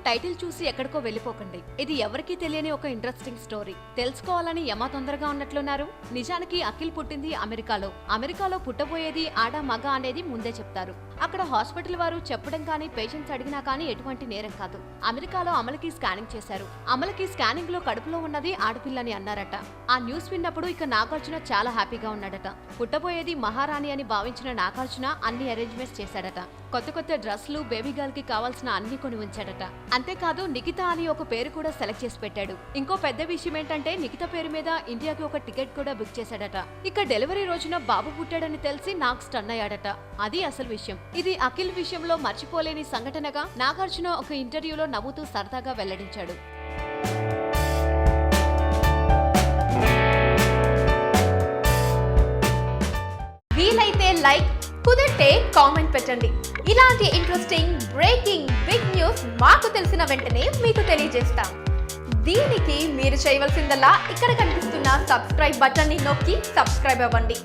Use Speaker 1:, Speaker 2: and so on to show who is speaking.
Speaker 1: Title చూసి ఎక్కడికో వెళ్ళిపోకండి. ఇది ఎవరికీ తెలియని ఒక ఇంట్రెస్టింగ్ స్టోరీ. తెలుసుకోవాలని యమ తొందరగా ఉన్నట్లున్నారు. నిజానికి అఖిల్ పుట్టింది అమెరికాలో పుట్టబోయేది ఆడ మగ అనేది ముందే చెప్తారు. అక్కడ హాస్పిటల్ వారు చెప్పడం కానీ పేషెంట్స్ అడిగినా కానీ ఎటువంటి నేరం కాదు. అమెరికాలో అమలకి స్కానింగ్ చేశారు. అమలకి స్కానింగ్ లో కడుపులో ఉన్నది ఆడపిల్లని అన్నారట. ఆ న్యూస్ విన్నప్పుడు ఇక నాగార్జున చాలా హ్యాపీగా ఉన్నాడట. పుట్టబోయేది మహారాణి అని భావించిన నాగార్జున అన్ని అరేంజ్మెంట్స్ చేశాడట. కొత్త డ్రెస్లు, బేబీ గర్ల్ కి కావాల్సిన అన్ని కొని ఉంచాడట. అంతేకాదు నిఖిత అని ఒక పేరు కూడా సెలెక్ట్ చేసి పెట్టాడు. ఇంకో పెద్ద విషయం ఏంటంటే నిఖిత పేరు మీద ఇండియాకి ఒక టికెట్ కూడా బుక్ చేశాడట. ఇక డెలివరీ రోజున బాబు పుట్టాడని తెలిసి నాగ్ స్టన్ అయ్యాడట. అది అసలు విషయం. ఇది అఖిల్ విషయంలో మర్చిపోలేని సంఘటనగా నాగార్జున ఒక ఇంటర్వ్యూలో నవ్వుతూ సరదాగా వెల్లడించాడు.
Speaker 2: వీలైతే లైక్, కుదిరితే కామెంట్ పెట్టండి. ఇలాంటి ఇంట్రెస్టింగ్ బ్రేకింగ్ బిగ్ న్యూస్ మాకు తెలిసిన వెంటనే మీకు తెలియజేస్తాం. దీనికి మీరు చేయవలసిందల్లా ఇక్కడ కనిపిస్తున్న సబ్స్క్రైబ్ బటన్ ని నొక్కి సబ్స్క్రైబ్ అవ్వండి.